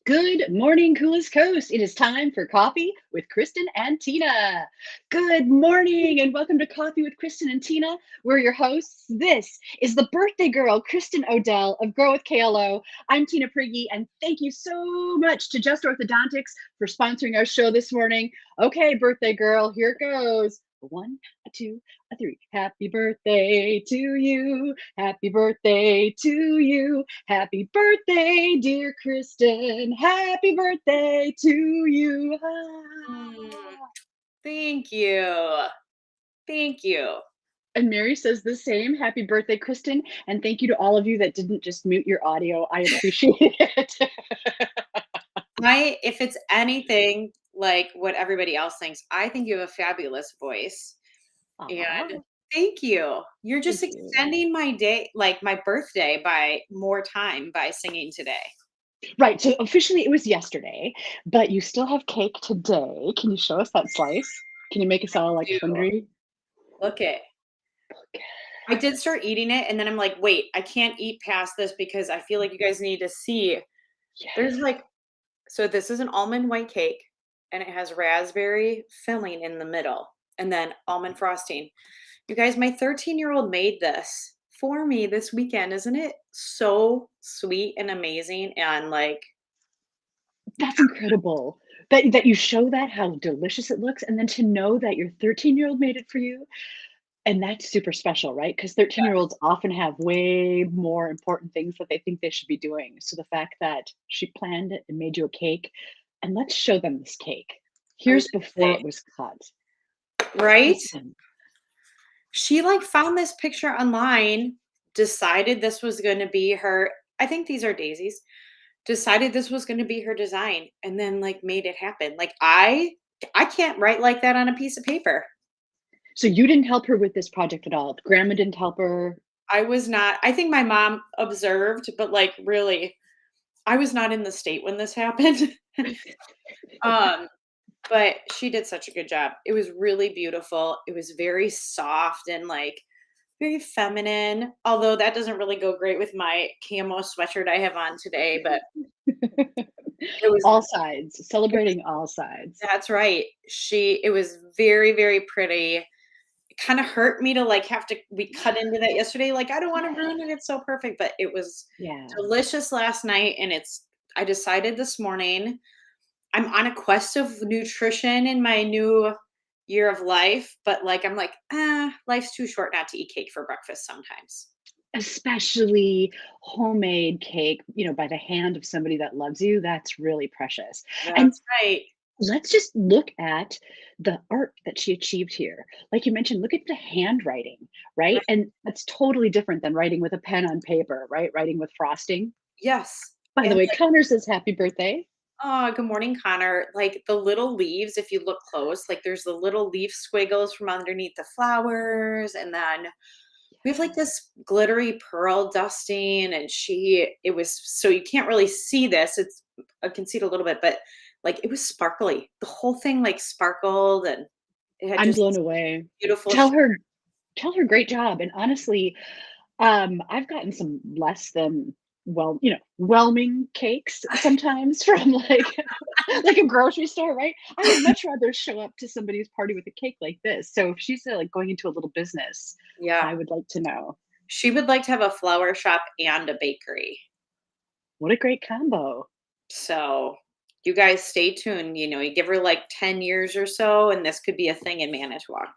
Good morning, Coolest Coast. It is time for Coffee with Kristin and Tina. Good morning and welcome to Coffee with Kristin and Tina. We're your hosts. This is the birthday girl, Kristin Odell of KLO. I'm Tina Prigge, and thank you so much to Just Orthodontics for sponsoring our show this morning. Okay, birthday girl, here it goes. A one, a two, a three. Happy birthday to you. Happy birthday to you. Happy birthday, dear Kristin. Happy birthday to you. Mm, Thank you. Thank you. And Mary says the same. Happy birthday, Kristin. And thank you to all of you that didn't just mute your audio. I appreciate it. If it's anything like what everybody else thinks, I think you have a fabulous voice. Aw, And thank you. You're thank just you. extending my day, like my birthday, by more time by singing today. Right. So officially it was yesterday, but you still have cake today. Can you show us that slice? Can you make us all like Do hungry? look it. I did start eating it, and then I'm like, wait, I can't eat past this because I feel like you guys need to see. Yes. There's like, so this is an almond white cake, and it has raspberry filling in the middle, and then almond frosting. You guys, my 13-year-old made this for me this weekend. Isn't it so sweet and amazing? And like, That's incredible. That you show that how delicious it looks, and then to know that your 13-year-old made it for you, and that's super special, right? Because 13-year-olds often have way more important things that they think they should be doing. So the fact that she planned it and made you a cake, and let's show them this cake. I was Here's gonna before say, it was cut. right? Listen, She like found this picture online, decided this was going to be her. I think these are daisies. Decided this was going to be her design, and then like made it happen. Like I can't write like that on a piece of paper. so you didn't help her with this project at all. Grandma didn't help her. I was not. I think my mom observed, but like really, I was not in the state when this happened. um, but she did such a good job. It was really beautiful. It was very soft and like very feminine. Although that doesn't really go great with my camo sweatshirt I have on today, but it was All sides, celebrating all sides. that's right. It was very, very pretty. It kind of hurt me to like have to we cut into that yesterday. Like, I don't want to ruin it. It's so perfect. But it was Yeah. delicious last night. And I decided this morning I'm on a quest of nutrition in my new year of life. But like, I'm like, life's too short not to eat cake for breakfast sometimes. Especially homemade cake, by the hand of somebody that loves you, that's really precious. And That's right. let's just look at the art that she achieved here. Like you mentioned, look at the handwriting, right? Right. And that's totally different than writing with a pen on paper, right? Writing with frosting. Yes. By the And way, Connor says happy birthday. oh, good morning, Connor. Like the little leaves, if you look close, like there's the little leaf squiggles from underneath the flowers. And then we have like this glittery pearl dusting. And it was, so you can't really see this. I can see it a little bit, but like it was sparkly. The whole thing like sparkled and it had I'm just blown this away. beautiful Tell sheen. her, tell her great job. And honestly, I've gotten some less than whelming cakes sometimes from like like a grocery store, right? I would much rather show up to somebody's party with a cake like this. So if she's like going into a little business, Yeah. I would like to know. She would like to have a flower shop and a bakery. What a great combo. So you guys stay tuned. You give her like 10 years or so, and this could be a thing in Manitowoc.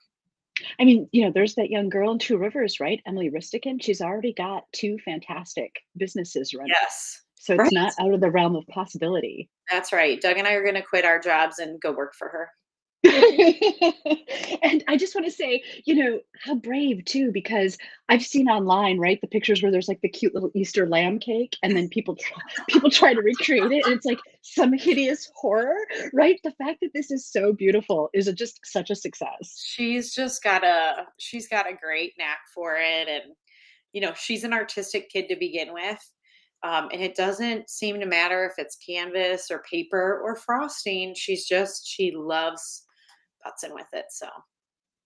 I mean, there's that young girl in Two Rivers, right? Emily Ristican. She's already got two fantastic businesses running. Yes. So Right? it's not out of the realm of possibility. That's right. Doug and I are gonna quit our jobs and go work for her. And I just want to say, how brave too, because I've seen online, right, the pictures where there's like the cute little Easter lamb cake, and then people try to recreate it, and it's like some hideous horror, right? The fact that this is so beautiful is just such a success. She's got a great knack for it, and she's an artistic kid to begin with. And it doesn't seem to matter if it's canvas or paper or frosting. She loves putzing with it. So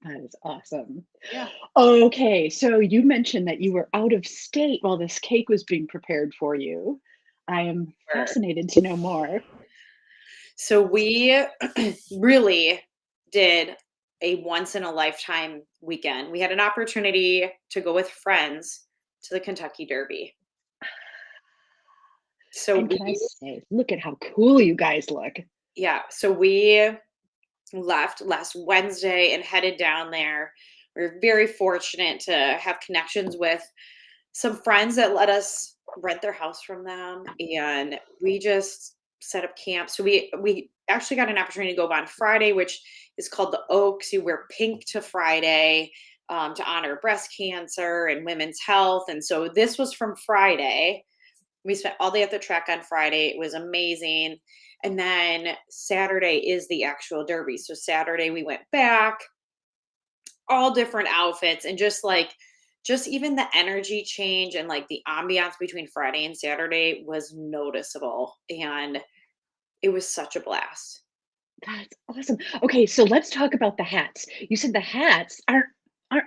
That is awesome. yeah. Okay, so you mentioned that you were out of state while this cake was being prepared for you. I am Sure. fascinated to know more. So we really did a once in a lifetime weekend. We had an opportunity to go with friends to the Kentucky Derby. So And we, can I say, look at how cool you guys look. yeah, so we left last Wednesday and headed down there. We are very fortunate to have connections with some friends that let us rent their house from them, and we just set up camp. So we actually got an opportunity to go on Friday, which is called the Oaks. You wear pink to Friday, to honor breast cancer and women's health. And so this was from Friday. We spent all day at the track on Friday. It was amazing. And then Saturday is the actual derby. So Saturday we went back, all different outfits, and just even the energy change and like the ambiance between Friday and Saturday was noticeable, and it was such a blast. That's awesome. Okay, so let's talk about the hats. You said the hats aren't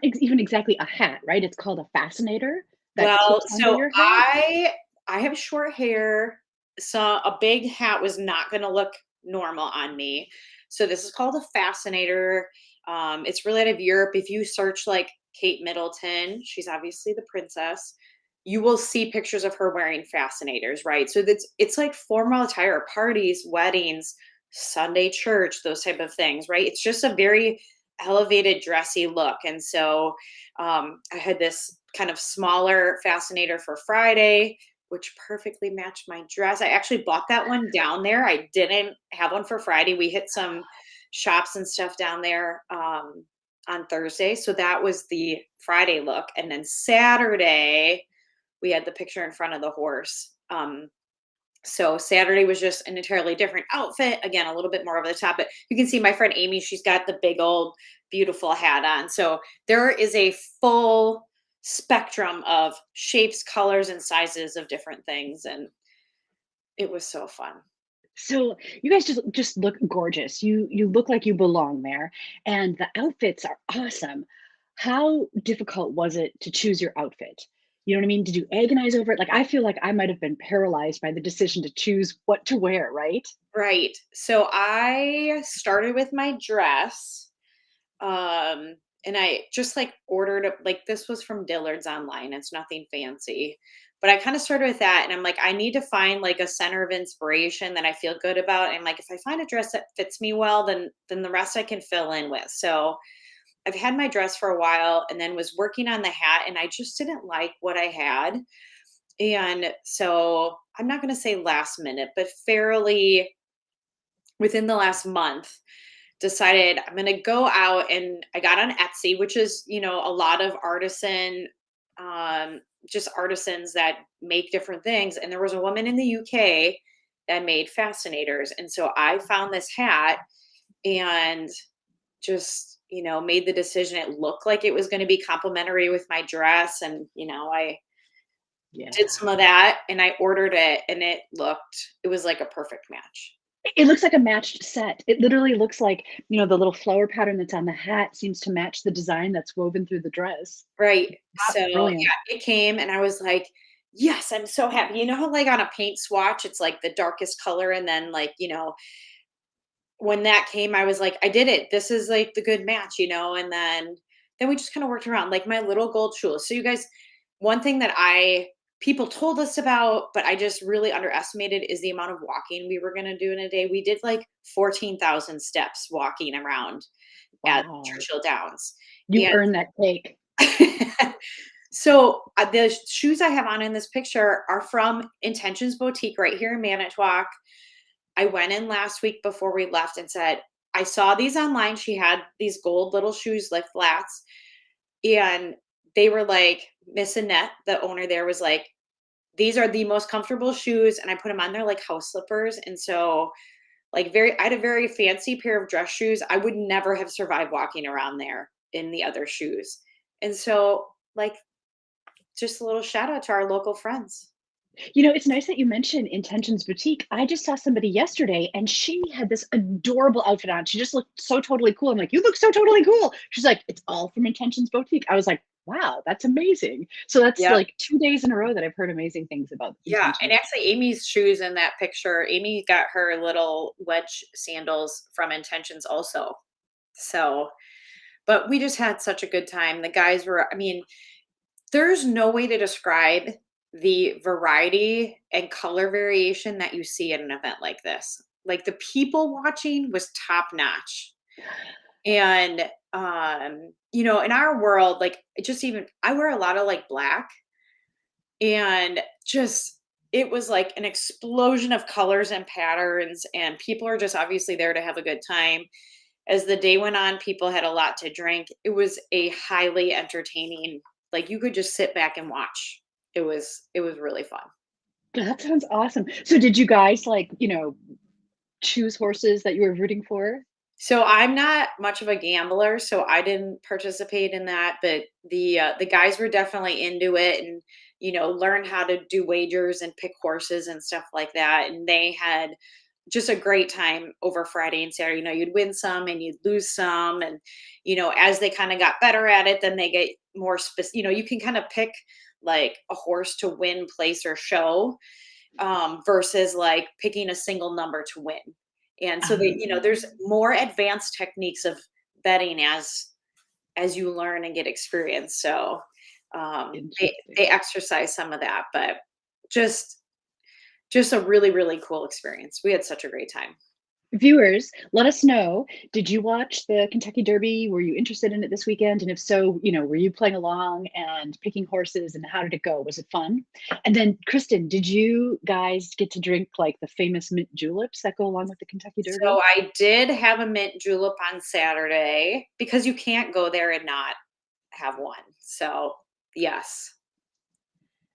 even exactly a hat, right? It's called a fascinator that Well, clips under so your head. I have short hair, so a big hat was not going to look normal on me. So this is called a fascinator. It's really out of Europe. If you search like Kate Middleton, she's obviously the princess. You will see pictures of her wearing fascinators, right? So it's like formal attire, parties, weddings, Sunday church, those type of things, right? It's just a very elevated, dressy look. And so I had this kind of smaller fascinator for Friday, which perfectly matched my dress. I actually bought that one down there. I didn't have one for Friday. We hit some shops and stuff down there on Thursday. So that was the Friday look. And then Saturday, we had the picture in front of the horse. So Saturday was just an entirely different outfit. Again, a little bit more over the top, but you can see my friend Amy, she's got the big old beautiful hat on. So there is a full spectrum of shapes, colors, and sizes of different things. And it was so fun. So you guys just look gorgeous. You look like you belong there, and the outfits are awesome. How difficult was it to choose your outfit? You know what I mean? Did you agonize over it? Like I feel like I might have been paralyzed by the decision to choose what to wear, right? Right. So I started with my dress. And I just like ordered like this was from Dillard's online. It's nothing fancy. But I kind of started with that and I'm like, I need to find like a center of inspiration that I feel good about. And like if I find a dress that fits me well, then the rest I can fill in with. So I've had my dress for a while and then was working on the hat and I just didn't like what I had. And so I'm not gonna say last minute, but fairly within the last month, decided I'm going to go out, and I got on Etsy, which is, a lot of um, just artisans that make different things. And there was a woman in the UK that made fascinators. And so I found this hat and just, made the decision. It looked like it was going to be complementary with my dress. And, I did Yeah. some of that and I ordered it and it was like a perfect match. It looks like a matched set. It literally looks like, the little flower pattern that's on the hat seems to match the design that's woven through the dress. Right. So, Brilliant. yeah, it came and I was like, "Yes, I'm so happy." You know how, like, on a paint swatch, it's, like, the darkest color, and then, like, when that came, I was like, "I did it. This is, like, the good match," and then we just kinda worked around, like, my little gold shoes. So, you guys, one thing that I people told us about, but I just really underestimated is the amount of walking we were gonna do in a day. We did, like, 14,000 steps walking around at Wow. Churchill Downs, You and earned that cake. So the shoes I have on in this picture are from Intentions Boutique right here in Manitowoc. I went in last week before we left and said, I saw these online. She had these gold little shoes, like flats. And they were like, Miss Annette, the owner there, was like, these are the most comfortable shoes. And I put them on there like house slippers. And so, like, I had a very fancy pair of dress shoes. I would never have survived walking around there in the other shoes. And so, like, just a little shout out to our local friends. It's nice that you mentioned Intentions Boutique. I just saw somebody yesterday and she had this adorable outfit on. She just looked so totally cool. I'm like, you look so totally cool. She's like, it's all from Intentions Boutique. I was like, wow, that's amazing. So that's Yep. like 2 days in a row that I've heard amazing things about Yeah, and Intentions. actually Amy's shoes in that picture, Amy got her little wedge sandals from Intentions also. So, but we just had such a good time. The guys were, I mean, there's no way to describe the variety and color variation that you see at an event like this. Like the people watching was top notch. And in our world, like it just even I wear a lot of like black and just it was like an explosion of colors and patterns and people are just obviously there to have a good time. As the day went on, people had a lot to drink. It was a highly entertaining, like you could just sit back and watch. It was really fun. That sounds awesome. So did you guys like, choose horses that you were rooting for? So I'm not much of a gambler, so I didn't participate in that, but the guys were definitely into it and learn how to do wagers and pick horses and stuff like that. And they had just a great time over Friday and Saturday. You'd win some and you'd lose some. And, as they kind of got better at it, then they get more specific, you can kind of pick like a horse to win, place, or show versus like picking a single number to win. And so there's Um, more advanced techniques of betting as you learn and get experience. So they Interesting. exercise some of that, but just just a really, really cool experience. We had such a great time. Viewers, let us know. Did you watch the Kentucky Derby? Were you interested in it this weekend? And if so, were you playing along and picking horses? And how did it go? Was it fun? And then, Kristen, did you guys get to drink like the famous mint juleps that go along with the Kentucky So Derby? I did have a mint julep on Saturday because you can't go there and not have one. So yes,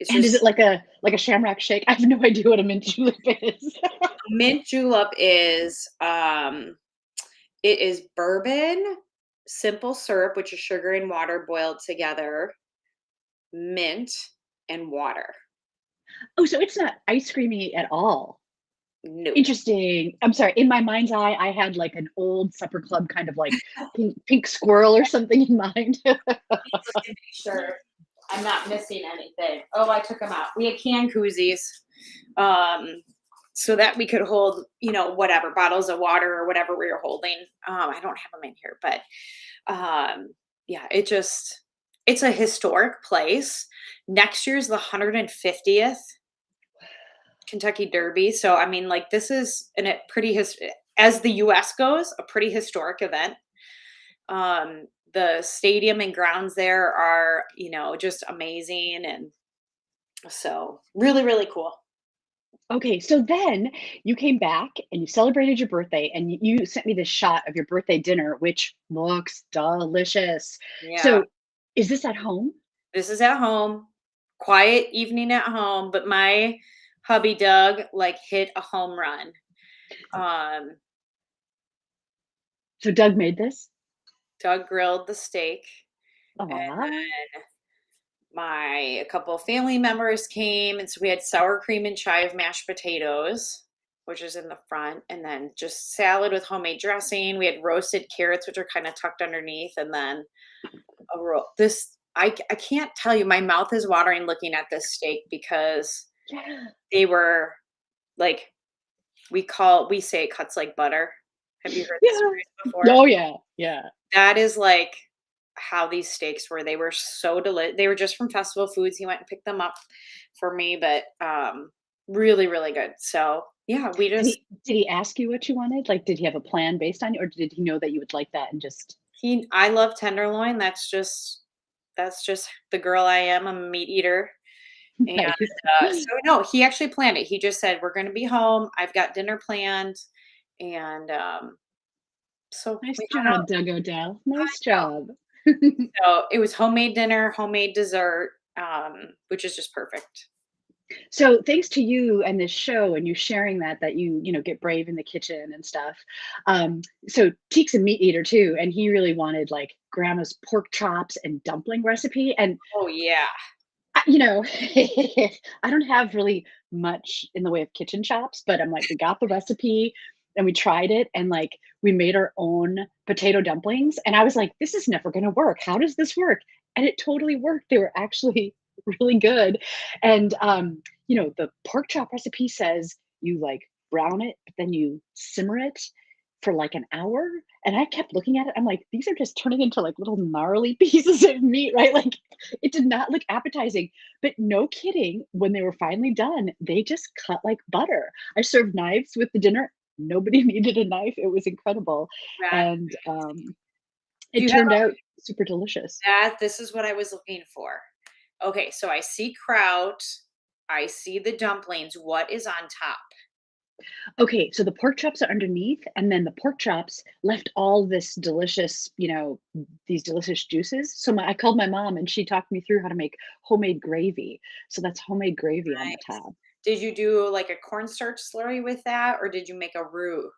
it's And is it just like a shamrock shake? I have no idea what a mint julep is. mint julep is it is bourbon, simple syrup, which is sugar and water boiled together, mint, and water. Oh, so it's not ice creamy at all. No. Interesting. I'm sorry. In my mind's eye, I had like an old supper club kind of like pink squirrel or something in mind. Let me make sure I'm not missing anything. Oh, I took them out. We had canned koozies, so that we could hold, whatever bottles of water or whatever we were holding. I don't have them in here, but yeah, it's a historic place. Next year's the 150th Kentucky Derby, so I mean, like this is a pretty as the U.S. goes, a pretty historic event. The stadium and grounds there are, just amazing. And so really, really cool. Okay, so then you came back and you celebrated your birthday and you sent me this shot of your birthday dinner, which looks delicious. Yeah. So is this at home? This is at home, quiet evening at home, but my hubby Doug like hit a home run. Um, So Doug made this? Doug grilled the steak and Aw. a couple of family members came and so we had sour cream and chive mashed potatoes, which is in the front, and then just salad with homemade dressing. We had roasted carrots, which are kind of tucked underneath, and then a roll. I can't tell you, my mouth is watering looking at this steak because Yeah. they were like we say it cuts like butter. Have you heard this Yeah. phrase before? Oh yeah. Yeah. That is like how these steaks were. They were so they were just from Festival Foods. He went and picked them up for me, but really, really good. So yeah, we Did just he ask you what you wanted? Like, did he have a plan based on you, or did he know that you would like that and just he I love tenderloin. That's just the girl I am. I'm a meat eater. And nice? so no, he actually planned it. He just said, "We're going to be home. I've got dinner planned," and so Nice we hung out. job, Doug Odell. I Nice know. job. So it was homemade dinner, homemade dessert, which is just perfect. So thanks to you and this show and you sharing that you get brave in the kitchen and stuff. So Teek's a meat eater too, and he really wanted like grandma's pork chops and dumpling recipe. And Oh yeah. You know, I don't have really much in the way of kitchen chops, but I'm like, we got the recipe and we tried it and like we made our own potato dumplings. And I was like, this is never going to work. How does this work? And it totally worked. They were actually really good. And, the pork chop recipe says you like brown it, but then you simmer it for like an hour. And I kept looking at it. I'm like, these are just turning into like little gnarly pieces of meat, right? Like it did not look appetizing, but no kidding, when they were finally done, they just cut like butter. I served knives with the dinner. Nobody needed a knife. It was incredible. That And do it you have turned out super delicious. this is what I was looking for. Okay, so I see kraut, I see the dumplings. What is on top? Okay, so the pork chops are underneath, and then the pork chops left all this delicious, these delicious juices. So I called my mom and she talked me through how to make homemade gravy. So that's homemade gravy on the Nice. top. Did you do like a cornstarch slurry with that, or did you make a roux?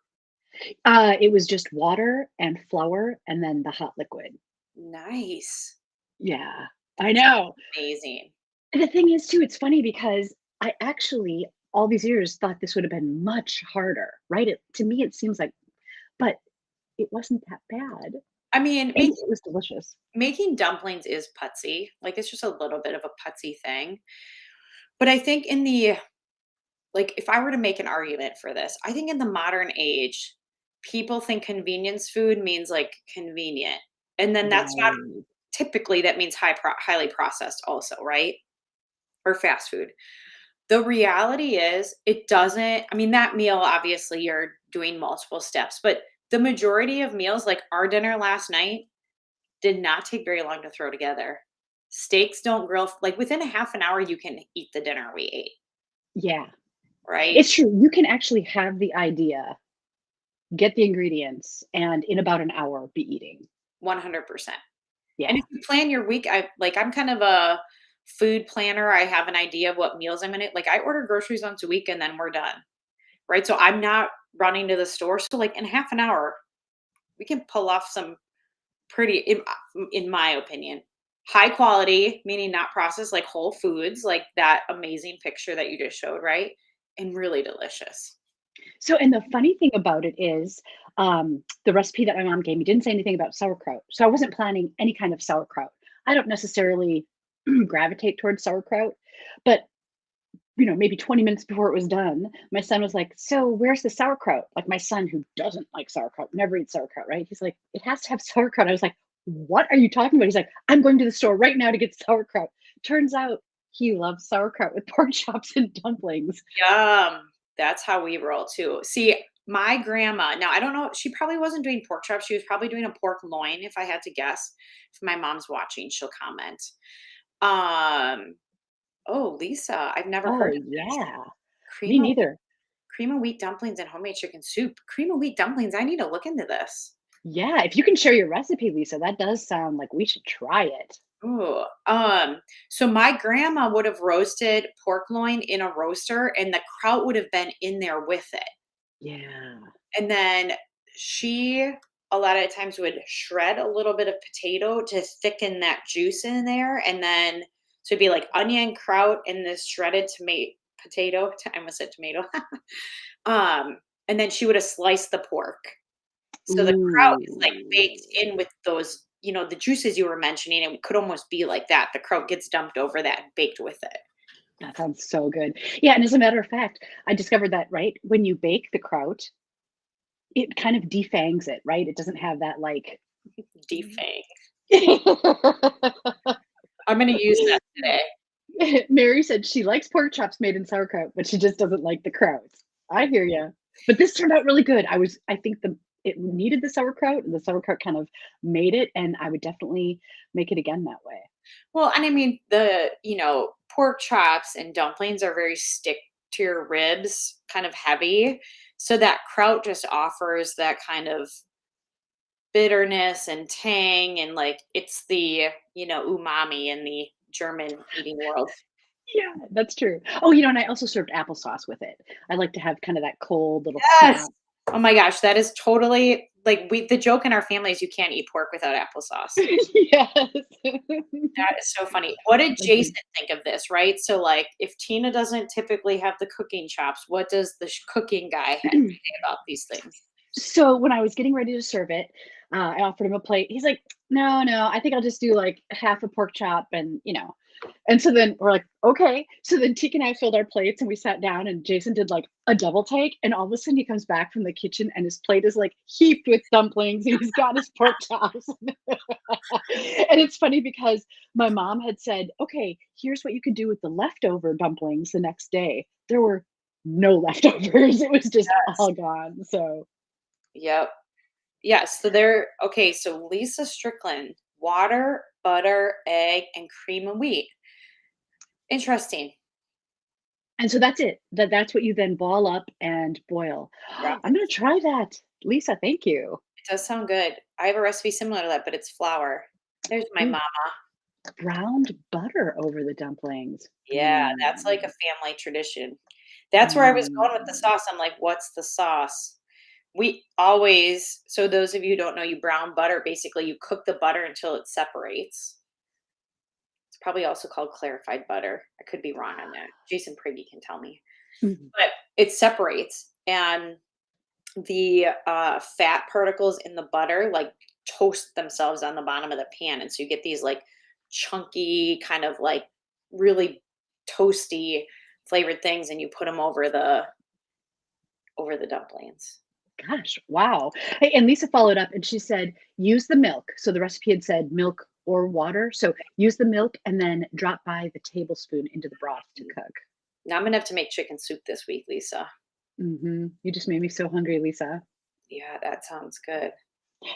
It was just water and flour and then the hot liquid. Nice. Yeah, I That's know. amazing. And the thing is too, it's funny because I actually all these years thought this would have been much harder, right? To me, it seems like, but it wasn't that bad, I mean, and it was delicious. making dumplings is putsy. Like it's just a little bit of a putsy thing. But I think in the like if I were to make an argument for this, I think in the modern age, people think convenience food means like convenient. And then that's not Right. typically that means highly processed also, right? Or fast food. The reality is it doesn't I mean, that meal, obviously, you're doing multiple steps, but the majority of meals, like our dinner last night, did not take very long to throw together. Steaks don't grill like, within a half an hour, you can eat the dinner we ate, Yeah. right? It's true. You can actually have the idea, get the ingredients, and in about an hour be eating. 100%. And Yeah. if you plan your week, I'm kind of a food planner. I have an idea of what meals I'm gonna like, I order groceries once a week and then we're done, right? So I'm not running to the store. So, like, in half an hour, we can pull off some pretty in my opinion, high quality, meaning not processed, like whole foods, like that amazing picture that you just showed, right? And really delicious. So, and the funny thing about it is, the recipe that my mom gave me didn't say anything about sauerkraut. So I wasn't planning any kind of sauerkraut. I don't necessarily gravitate towards sauerkraut, but maybe 20 minutes before it was done, my son was like, "So where's the sauerkraut?" Like my son who doesn't like sauerkraut, never eats sauerkraut, right? He's like, "It has to have sauerkraut." I was like, "What are you talking about?" He's like, "I'm going to the store right now to get sauerkraut." Turns out he loves sauerkraut with pork chops and dumplings. Yum. That's how we roll too. See, my grandma, now I don't know, she probably wasn't doing pork chops. She was probably doing a pork loin, if I had to guess. If my mom's watching, she'll comment. Um, oh, Lisa, I've never heard Oh, of this. yeah. Me Cream of neither. cream of wheat dumplings and homemade chicken soup. Cream of wheat dumplings. I need to look into this. Yeah, if you can share your recipe, Lisa, that does sound like we should try it. Ooh, so my grandma would have roasted pork loin in a roaster and the kraut would have been in there with it. Yeah. And then she a lot of times would shred a little bit of potato to thicken that juice in there. And then so it'd be like onion, kraut, and this shredded tomato potato. I almost said tomato. And then she would have sliced the pork. So the kraut is like baked Ooh. in with those, the juices you were mentioning. It could almost be like that. The kraut gets dumped over that and baked with it. That sounds so good. Yeah, and as a matter of fact, I discovered that, right, when you bake the kraut, it kind of defangs it, right? It doesn't have that, like Defang. I'm gonna use that today. Mary said she likes pork chops made in sauerkraut, but she just doesn't like the kraut. I hear you. But this turned out really good. I think it needed the sauerkraut, and the sauerkraut kind of made it, and I would definitely make it again that way. Well, and I mean, pork chops and dumplings are very stick to your ribs, kind of heavy. So that kraut just offers that kind of bitterness and tang, and like it's the, umami in the German eating world. Yeah, that's true. Oh, and I also served applesauce with it. I like to have kind of that cold little Yes. snap. Oh my gosh, that is totally. like the joke in our family is you can't eat pork without applesauce. Yes. That is so funny. What did Agreed. Jason think of this, right? So, like, if Tina doesn't typically have the cooking chops, what does the cooking guy say about these things? So when I was getting ready to serve it, I offered him a plate. He's like, "No, no, I think I'll just do like half a pork chop and, you know." And so then we're like, "Okay." So then Teek and I filled our plates and we sat down and Jason did like a double take and all of a sudden he comes back from the kitchen and his plate is like heaped with dumplings and he's got his pork chops. And it's funny because my mom had said, "Okay, here's what you could do with the leftover dumplings the next day." There were no leftovers. It was just Yes. all gone. So Yep. Yes. So they're okay. So Lisa Strickland, water, butter, egg, and cream and wheat. Interesting. and so that's it. That's what you then ball up and boil. Drop I'm it. gonna try that. Lisa, thank you. It does sound good. I have a recipe similar to that, but it's flour. There's my Ooh, mom. browned butter over the dumplings. Yeah, that's like a Mm, family tradition. That's where I was going with the mm. sauce. I'm like, what's the sauce? We always, so those of you who don't know, you brown butter, basically you cook the butter until it separates. It's probably also called clarified butter. I could be wrong on that. Jason Prigge can tell me. Mhm. But it separates and the fat particles in the butter like toast themselves on the bottom of the pan. And so you get these like chunky, kind of like really toasty flavored things and you put them over the dumplings. Gosh, wow. Hey, and Lisa followed up and she said, use the milk. So the recipe had said milk or water. So use the milk and then drop by the tablespoon into the broth to cook. Now I'm gonna have to make chicken soup this week, Lisa. You just made me so hungry, Lisa. Yeah, that sounds good.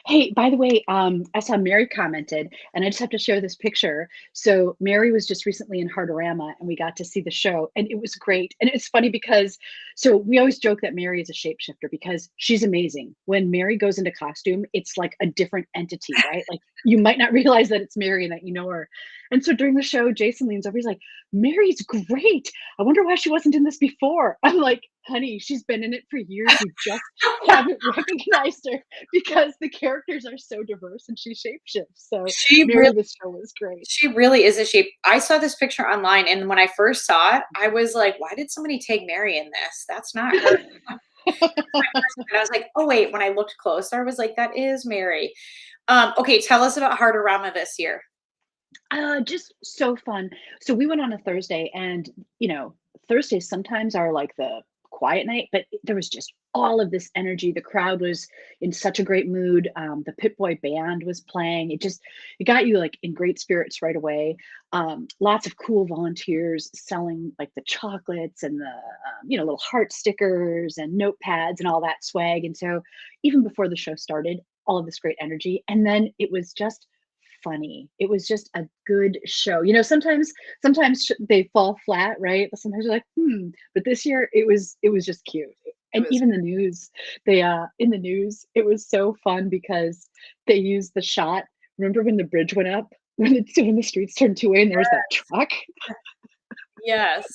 Hey, by the way, I saw Mary commented, and I just have to share this picture. So Mary was just recently in Heartorama, and we got to see the show, and it was great. And it's funny because, so we always joke that Mary is a shapeshifter because she's amazing. When Mary goes into costume, it's like a different entity, right? Like you might not realize that it's Mary and that you know her. And so during the show, Jason leans over, he's like, "Mary's great. I wonder why she wasn't in this before." I'm like, "Honey, she's been in it for years. You just haven't recognized her." Because the characters are so diverse and she shapeshifts. So She really Mary, this show was great. she really is a shape. I saw this picture online and when I first saw it, I was like, why did somebody take Mary in this? That's not her. And I was like, oh wait, when I looked closer, I was like, that is Mary. Okay, tell us about Heartorama this year. Just so fun. So we went on a Thursday, and Thursdays sometimes are like the quiet night, but there was just all of this energy. The crowd was in such a great mood. The Pit Boy band was playing. It got you like in great spirits right away. Lots of cool volunteers selling like the chocolates and the little heart stickers and notepads and all that swag. And so even before the show started, all of this great energy, and then it was just funny. It was just a good show. Sometimes they fall flat, right? But sometimes you're like, But this year it was just cute. It And was even the news, they in the news, it was so fun because they used the shot. Remember when the bridge went up? When the streets turned two-way and there was that truck? yes.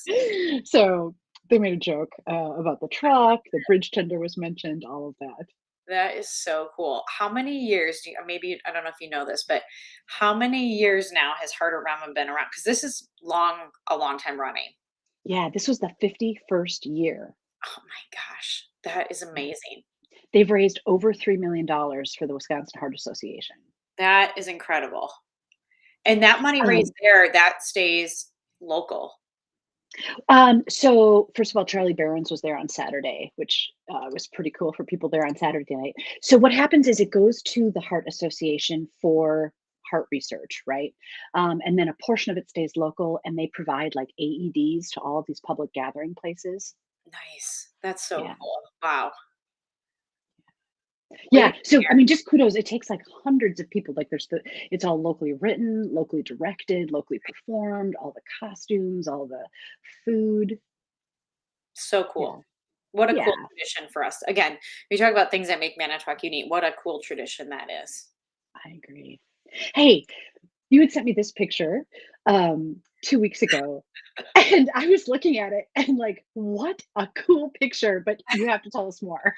So they made a joke about the truck, the bridge tender was mentioned, all of that. That is so cool. How many years do you, or maybe I don't know if you know this, but how many years now has Heartorama been around? Because this is a long time running. Yeah, this was the 51st year. Oh my gosh, that is amazing. They've raised over $3 million for the Wisconsin Heart Association. That is incredible. And that money raised Um, there, that stays local. so first of all, Charlie Barron's was there on Saturday, which was pretty cool for people there on Saturday night. So what happens is it goes to the Heart Association for heart research, right? And then a portion of it stays local, and they provide like AEDs to all of these public gathering places. Nice. That's so Yeah. cool. Wow. Way to Yeah, go so I here. mean, just kudos. It takes like hundreds of people. Like it's all locally written, locally directed, locally performed. All the costumes, all the food. So Yeah, cool. What a cool yeah, tradition for us. Again, we talk about things that make Manitowoc unique. What a cool tradition that is. I agree. Hey, you had sent me this picture 2 weeks ago, and I was looking at it and like, what a cool picture! But you have to tell us more.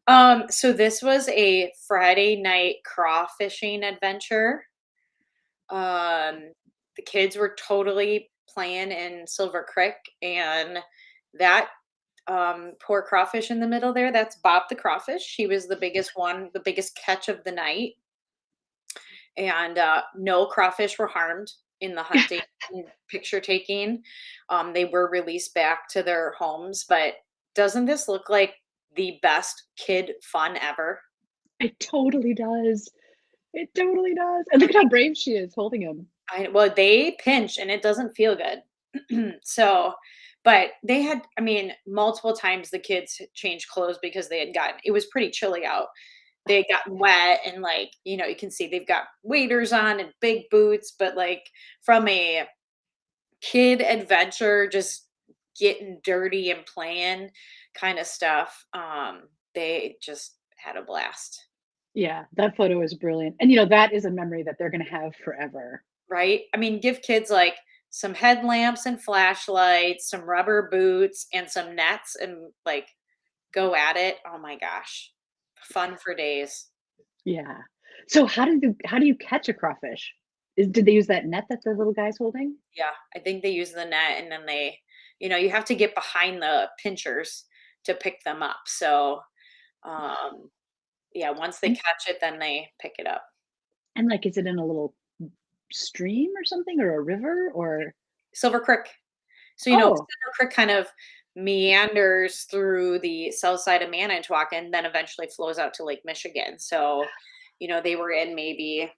So this was a Friday night crawfishing adventure. Um, the kids were totally playing in Silver Creek, and that poor crawfish in the middle there, that's Bob the crawfish. She was the biggest one, the biggest catch of the night. And no crawfish were harmed in the hunting and picture taking. They were released back to their homes, but doesn't this look like the best kid fun ever? It totally does. It totally does. And look at how brave she is holding him. Well, they pinch and it doesn't feel good. So, but they had, I mean, multiple times the kids had changed clothes because they had gotten, it was pretty chilly out. They had gotten wet and like, you can see they've got waders on and big boots, but like from a kid adventure, just getting dirty and playing kind of stuff, they just had a blast. Yeah, that photo is brilliant. And that is a memory that they're gonna have forever. Right? I mean, give kids like some headlamps and flashlights, some rubber boots, and some nets and like go at it. Oh my gosh. Fun for days. Yeah. So how do you catch a crawfish? Did they use that net that the little guy's holding? Yeah. I think they use the net and then you have to get behind the pinchers to pick them up. So, um, yeah, once they And catch it, then they pick it up. and, like, is it in a little stream or something or a river or Silver Creek. So, Oh, Silver Creek kind of meanders through the south side of Manitowoc and then eventually flows out to Lake Michigan. So, they were in maybe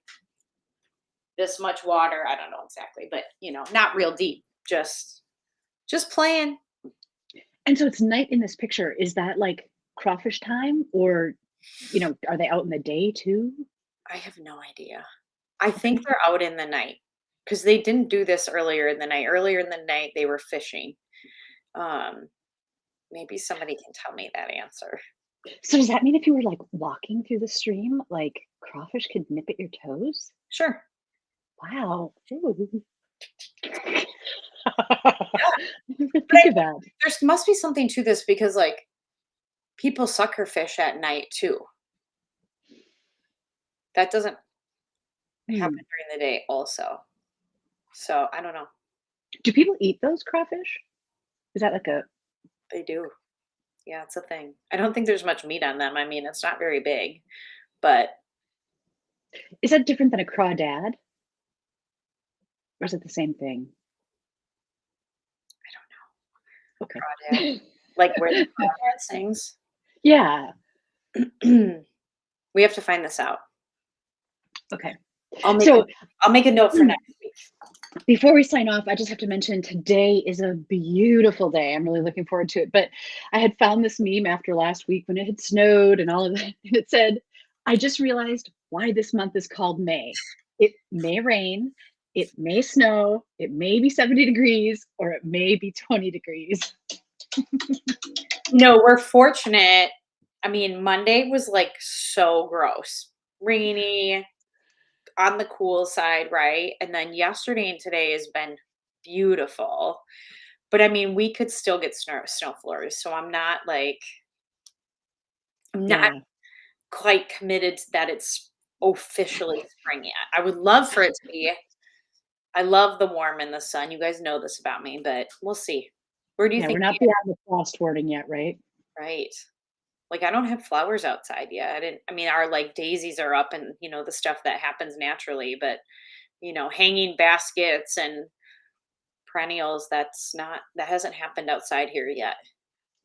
this much water. I don't know exactly, but not real deep. Just playing. and so it's night in this picture. Is that, like, crawfish time or, are they out in the day too? I have no idea. I think they're out in the night because they didn't do this earlier in the night. Earlier in the night, they were fishing. Um, Maybe somebody can tell me that answer. So does that mean if you were, like, walking through the stream, like, crawfish could nip at your toes? Sure. Wow. Ooh. But Think of that. there must be something to this because, like, people sucker fish at night too. That doesn't happen Hmm. during the day also. So, I don't know. Do people eat those crawfish? Is that like a They do. Yeah, it's a thing. I don't think there's much meat on them. I mean, it's not very big, but is that different than a crawdad, or is it the same thing? Okay. crawdad, like where the crawdad sings. Yeah. We have to find this out. Okay. I'll make a So, I'll make a note for mm, next week. before we sign off, I just have to mention today is a beautiful day. I'm really looking forward to it. But I had found this meme after last week when it had snowed and all of that. And it said, I just realized why this month is called May. It may rain, it may snow, it may be 70 degrees, or it may be 20 degrees. No, we're fortunate. I mean, Monday was, like, so gross. Rainy, on the cool side, right? And then yesterday and today has been beautiful. But, I mean, we could still get snow flurries, so I'm not Yeah. quite committed that it's officially spring yet. I would love for it to be. I love the warm and the sun. You guys know this about me, but we'll see. Where do you Yeah. We're think not beyond the frost warning yet, right? right? Like, I don't have flowers outside yet. I mean, our, like, daisies are up and, the stuff that happens naturally, but, hanging baskets and perennials, that hasn't happened outside here yet.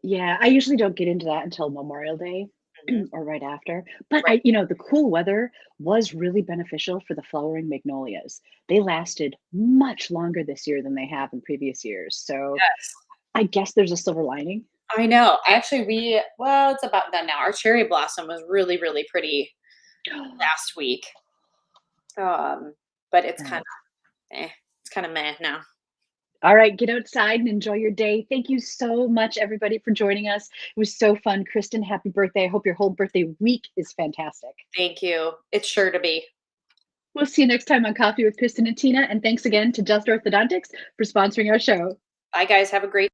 Yeah, I usually don't get into that until Memorial Day Mhm. or right after. But Right. the cool weather was really beneficial for the flowering magnolias. They lasted much longer this year than they have in previous years. So Yes. I guess there's a silver lining. I know. Actually, well, it's about done now. Our cherry blossom was really, really pretty last week. But it's Nice. kinda meh now. All right, get outside and enjoy your day. Thank you so much, everybody, for joining us. It was so fun. Kristen, happy birthday. I hope your whole birthday week is fantastic. Thank you. It's sure to be. We'll see you next time on Coffee with Kristen and Tina. And thanks again to Just Orthodontics for sponsoring our show. Bye, guys. Have a great